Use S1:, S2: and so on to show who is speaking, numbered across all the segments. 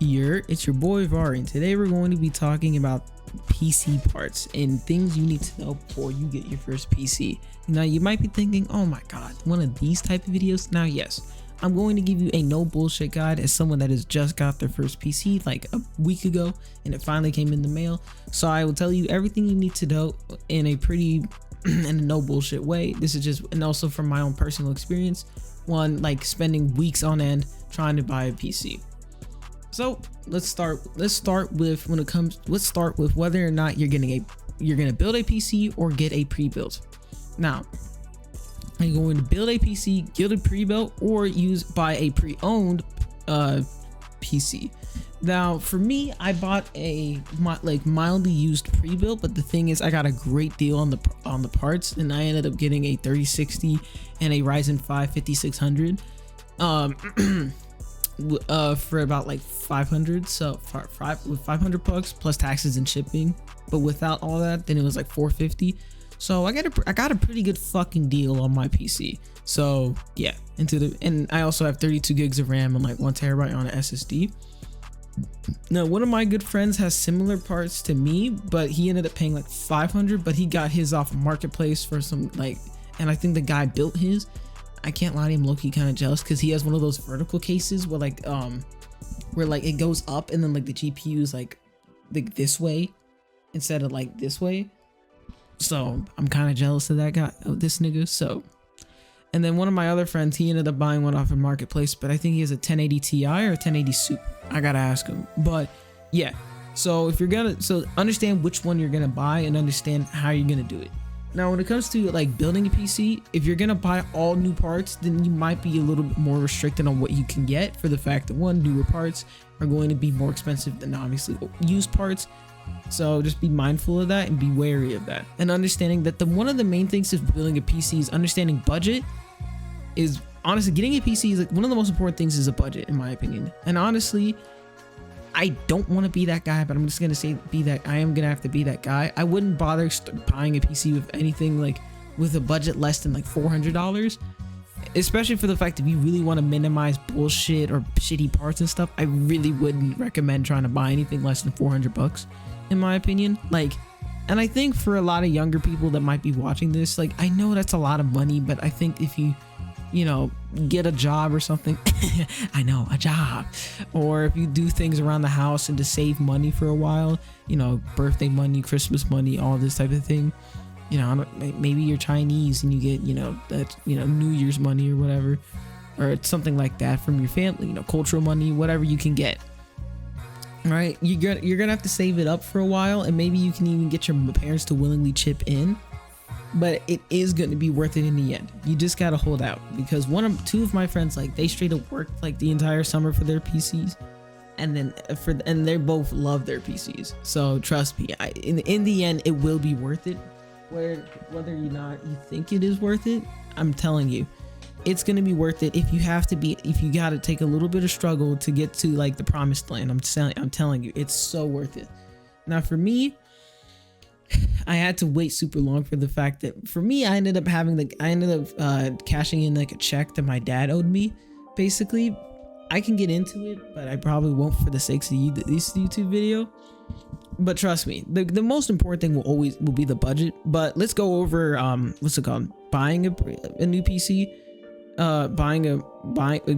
S1: here? It's your boy Vari, and today we're going to be talking about PC parts and things you need to know before you get your first PC. Now you might be thinking, oh my god, one of these type of videos? Now yes, I'm going to give you a no bullshit guide as someone that has just got their first PC like a week ago and it finally came in the mail. So I will tell you everything you need to know in a pretty in a no bullshit way. This is just, and also from my own personal experience, one like spending weeks on end trying to buy a PC. So let's start with whether or not you're gonna build a PC or get a pre-built. Now, are you going to build a PC, get a pre-built, or buy a pre-owned PC? Now, for me, I bought a mildly used pre-built, but the thing is, I got a great deal on the parts, and I ended up getting a 3060 and a Ryzen 5 5600. For about like 500, so with 500 bucks plus taxes and shipping, but without all that, then it was like 450. So I got a pretty good fucking deal on my PC. So yeah, and I also have 32 gigs of RAM and like 1 terabyte on an SSD. Now, one of my good friends has similar parts to me, but he ended up paying like 500, but he got his off marketplace for some and I think the guy built his. I can't lie to him, low-key kind of jealous because he has one of those vertical cases where it goes up and then like the GPU is like this way instead of like this way. So I'm kind of jealous of that guy, of this nigga. So, and then one of my other friends, he ended up buying one off a marketplace, but I think he has a 1080 Ti or a 1080 Super. I gotta ask him. But yeah, so understand which one you're gonna buy and understand how you're gonna do it. Now, when it comes to like building a PC, if you're gonna buy all new parts, then you might be a little bit more restricted on what you can get, for the fact that one, newer parts are going to be more expensive than obviously used parts. So just be mindful of that and be wary of that, and understanding that one of the main things of building a PC is understanding budget. Is honestly, getting a PC is like one of the most important things is a budget, in my opinion. And honestly, I don't want to be that guy, but I'm just gonna say I am gonna have to be that guy. I wouldn't bother buying a PC with anything like with a budget less than like $400, especially for the fact that if you really want to minimize bullshit or shitty parts and stuff. I really wouldn't recommend trying to buy anything less than 400 bucks, in my opinion. And I think for a lot of younger people that might be watching this, I know that's a lot of money, but I think if you get a job or something, I know, a job, or if you do things around the house and to save money for a while, birthday money, Christmas money, all this type of thing, maybe you're Chinese and you get, New Year's money or whatever, or it's something like that from your family, cultural money, whatever you can get. Right? You're gonna have to save it up for a while, and maybe you can even get your parents to willingly chip in. But it is going to be worth it in the end. You just gotta hold out, because two of my friends, they straight up worked the entire summer for their PCs, and then they both love their PCs. So trust me, in the end, it will be worth it. Whether or not you think it is worth it, I'm telling you, it's gonna be worth it. If you gotta take a little bit of struggle to get to the promised land, I'm telling you, it's so worth it. Now for me, I had to wait super long for the fact that for me, I ended up cashing in a check that my dad owed me. Basically, I can get into it, but I probably won't for the sakes of this YouTube video. But trust me, the most important thing will be the budget. But let's go over what's it called? Buying a new PC,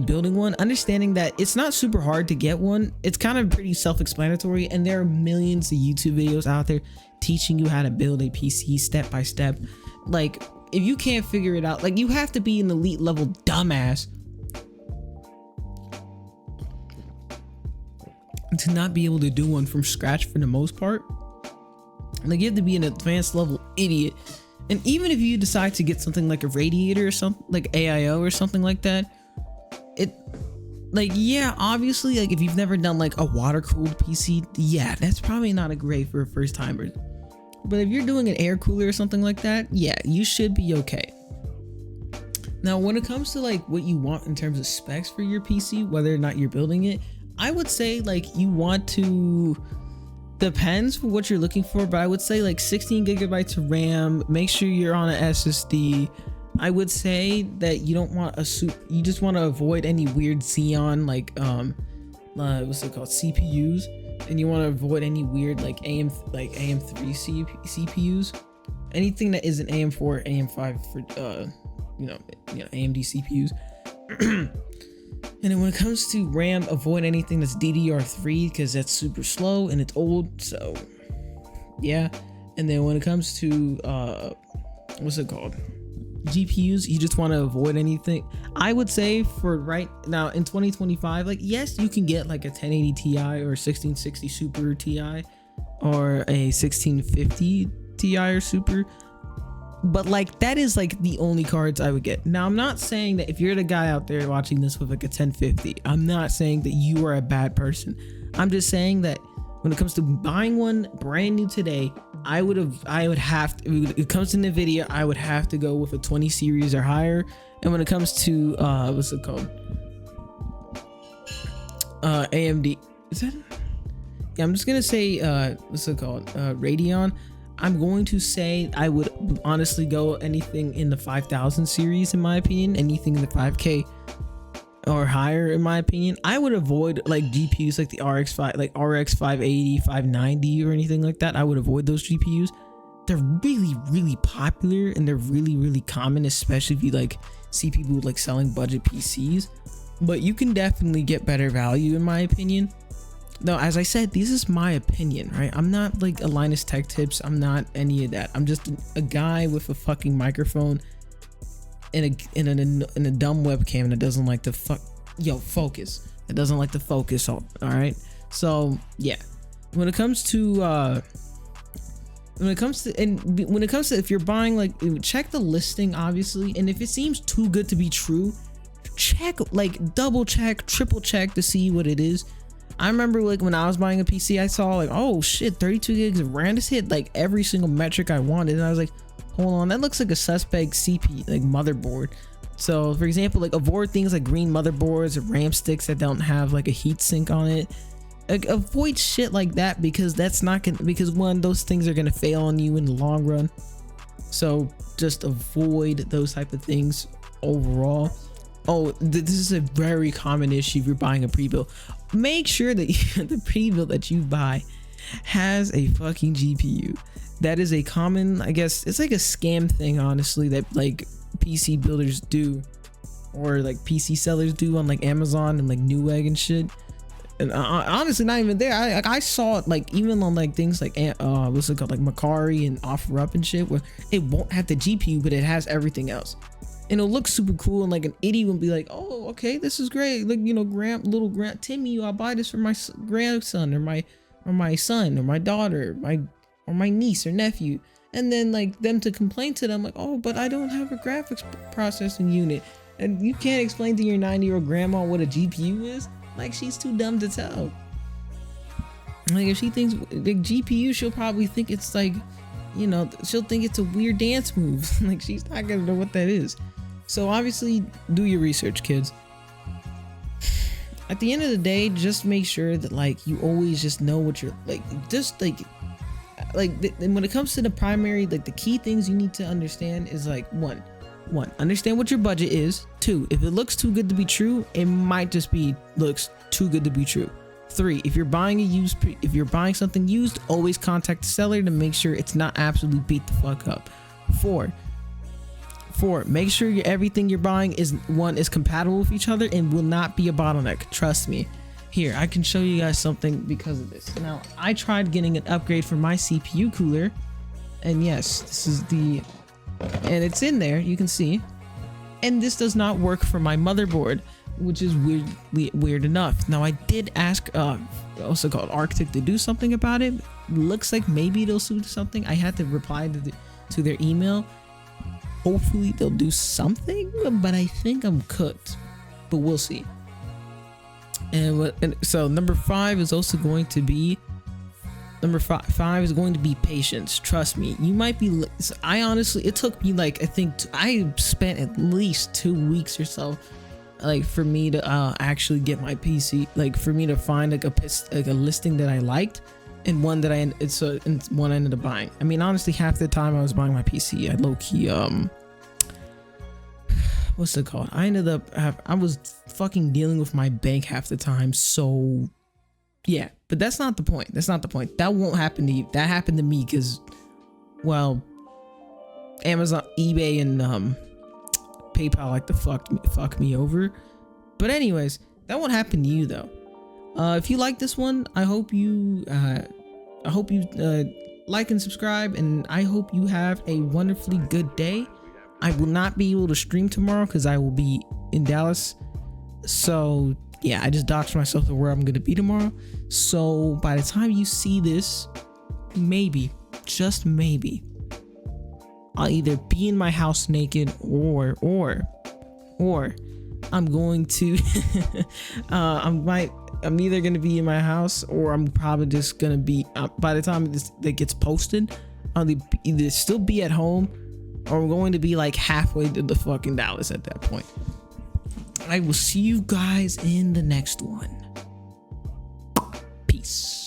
S1: building one, understanding that it's not super hard to get one. It's kind of pretty self-explanatory, and there are millions of YouTube videos out there teaching you how to build a PC step by step. If you can't figure it out, you have to be an elite level dumbass to not be able to do one from scratch for the most part. You have to be an advanced level idiot. And even if you decide to get something like a Radiator or something like AIO or something like that, yeah, obviously, if you've never done a water-cooled PC, yeah, that's probably not a great for a first timer. But if you're doing an air cooler or something like that, yeah, you should be okay. Now, when it comes to what you want in terms of specs for your PC, whether or not you're building it, I would say you want to, depends for what you're looking for, but I would say 16 gigabytes of RAM. Make sure you're on an SSD. I would say that you don't want you just want to avoid any weird Xeon what's it called, CPUs, and you want to avoid any weird like AM3 CPUs, anything that isn't AM4 or AM5 for AMD CPUs. And then when it comes to RAM, avoid anything that's DDR3 because that's super slow and it's old. So yeah. And then when it comes to what's it called, GPUs, you just want to avoid anything. I would say for right now in 2025, like, yes, you can get like a 1080 Ti or 1660 Super Ti or a 1650 Ti or Super, but like that is like the only cards I would get. Now I'm not saying that if you're the guy out there watching this with like a 1050, I'm not saying that you are a bad person. I'm just saying that when it comes to buying one brand new today, I would have to, it comes to NVIDIA, I would have to go with a 20 series or higher. And when it comes to what's it called, AMD, is that, yeah, I'm just gonna say what's it called, Radeon. I'm going to say I would honestly go anything in the 5000 series, in my opinion, anything in the 5K or higher, in my opinion. I would avoid like GPUs like the RX5, like RX 580, 590 or anything like that. I would avoid those GPUs. They're really, really popular and they're really, really common, especially if you like see people like selling budget PCs. But you can definitely get better value, in my opinion. Now, as I said, this is my opinion, right? I'm not like a Linus Tech Tips. I'm not any of that. I'm just a guy with a fucking microphone and a dumb webcam that doesn't like to focus. It doesn't like to focus. All right. So yeah, when it comes to if you're buying, like, check the listing obviously, and if it seems too good to be true, check, like, double check, triple check to see what it is. I remember like when I was buying a PC, I saw like, oh shit, 32 gigs of RAM, just hit like every single metric I wanted, and I was like, hold on, that looks like a suspect CP, like, motherboard. So for example, like, avoid things like green motherboards or RAM sticks that don't have like a heat sink on it. Like, avoid shit like that, because that's not gonna, because one, those things are gonna fail on you in the long run. So just avoid those type of things overall. Oh, this is a very common issue if you're buying a pre-built. Make sure that the pre-built that you buy has a fucking GPU. That is a common, I guess, it's like a scam thing, honestly, that like PC builders do, or like PC sellers do on like Amazon and like Newegg and shit. And honestly, not even there. I saw it like even on like things like what's it called, like Macari and OfferUp and shit, where it won't have the GPU, but it has everything else. And it'll look super cool, and like an idiot will be like, oh, okay, this is great, like, you know, little Timmy, I'll buy this for my grandson or my son or my daughter, or my niece or nephew. And then like them to complain to them like, oh, but I don't have a graphics processing unit. And you can't explain to your 90-year-old grandma what a GPU is. Like, she's too dumb to tell. Like, if she thinks the GPU, she'll probably think it's like, you know, she'll think it's a weird dance move. Like, she's not gonna know what that is. So obviously do your research, kids. At the end of the day, just make sure that like you always just know what you're like, just like when it comes to the primary, like the key things you need to understand is like one, understand what your budget is. 2, if it looks too good to be true, it might just be looks too good to be true. 3, if you're buying something used, always contact the seller to make sure it's not absolutely beat the fuck up. 4, make sure everything you're buying is compatible with each other and will not be a bottleneck. Trust me. Here, I can show you guys something because of this. Now, I tried getting an upgrade for my CPU cooler, and yes, this is and it's in there, you can see. And this does not work for my motherboard, which is weird enough. Now, I did ask also called Arctic to do something about it. Looks like maybe they'll do something. I had to reply to their email. Hopefully they'll do something, but I think I'm cooked, but we'll see. And so number 5 is also going to be patience. Trust me, you might be, I honestly, it took me like, I think I spent at least 2 weeks or so, like, for me to actually get my PC, like for me to find like a listing that I liked, and one that one I ended up buying. I mean, honestly, half the time I was buying my PC, I low-key what's it called? I ended up I was fucking dealing with my bank half the time. So yeah, but that's not the point. That's not the point. That won't happen to you. That happened to me because, well, Amazon, eBay, and PayPal like to fuck me over. But anyways, that won't happen to you though. If you like this one, I hope you like and subscribe, and I hope you have a wonderfully good day. I will not be able to stream tomorrow because I will be in Dallas. So yeah, I just doxed myself to where I'm gonna be tomorrow. So by the time you see this, maybe, just maybe, I'll either be in my house naked or I'm going to I'm either gonna be in my house, or I'm probably just gonna be by the time that gets posted, I'll either still be at home, or I'm going to be like halfway to the fucking Dallas at that point. I will see you guys in the next one. Peace.